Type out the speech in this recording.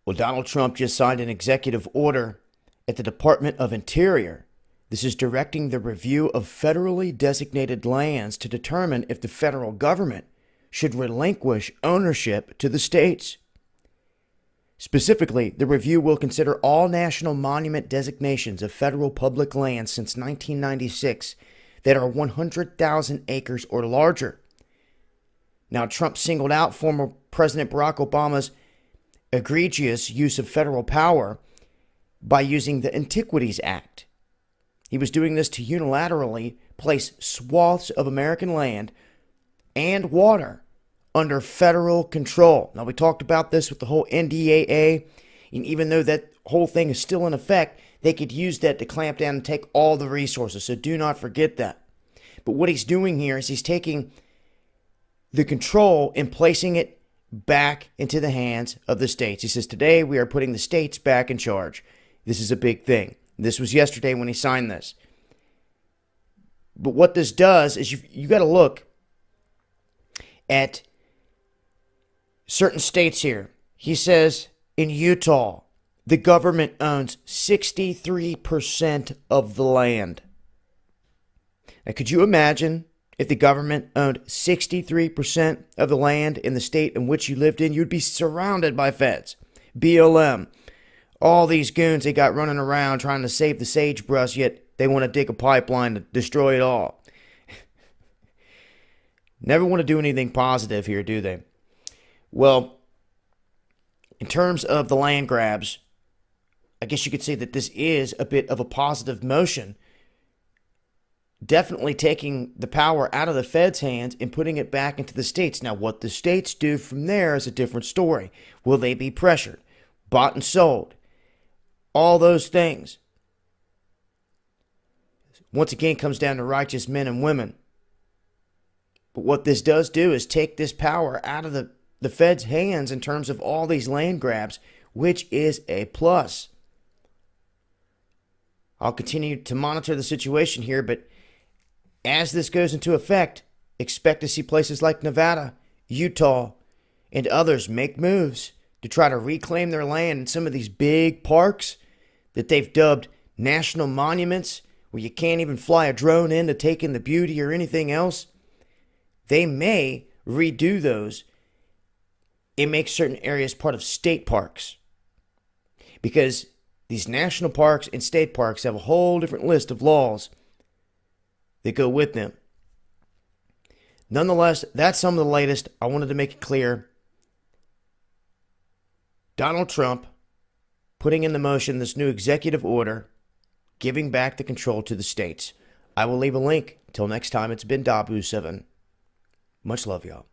Well, Donald Trump just signed an executive order at the Department of Interior. This is directing the review of federally designated lands to determine if the federal government should relinquish ownership to the states. Specifically, the review will consider all national monument designations of federal public lands since 1996 that are 100,000 acres or larger. Now, Trump singled out former President Barack Obama's egregious use of federal power by using the Antiquities Act. He was doing this to unilaterally place swaths of American land and water under federal control. Now, we talked about this with the whole NDAA, and even though that whole thing is still in effect, they could use that to clamp down and take all the resources, so do not forget that. But what he's doing here is he's taking the control and placing it back into the hands of the states. He says, today we are putting the states back in charge. This is a big thing. This was yesterday when he signed this. But what this does is you got to look at certain states here. He says in Utah, the government owns 63% of the land. Now, could you imagine if the government owned 63% of the land in the state in which you lived in? You'd be surrounded by feds, BLM, all these goons they got running around trying to save the sagebrush, yet they want to dig a pipeline to destroy it all. Never want to do anything positive here, do they? Well, in terms of the land grabs, I guess you could say that this is a bit of a positive motion. Definitely taking the power out of the feds' hands and putting it back into the states. Now, what the states do from there is a different story. Will they be pressured, bought and sold? All those things. Once again, comes down to righteous men and women. But what this does do is take this power out of the feds' hands in terms of all these land grabs, which is a plus. I'll continue to monitor the situation here, but as this goes into effect, expect to see places like Nevada, Utah, and others make moves to try to reclaim their land in some of these big parks that they've dubbed national monuments, where you can't even fly a drone in to take in the beauty or anything else. They may redo those and make certain areas part of state parks, because these national parks and state parks have a whole different list of laws that go with them. Nonetheless, that's some of the latest. I wanted to make it clear. Donald Trump putting into motion this new executive order, giving back the control to the states. I will leave a link. Till next time, it's been Dabu7. Much love, y'all.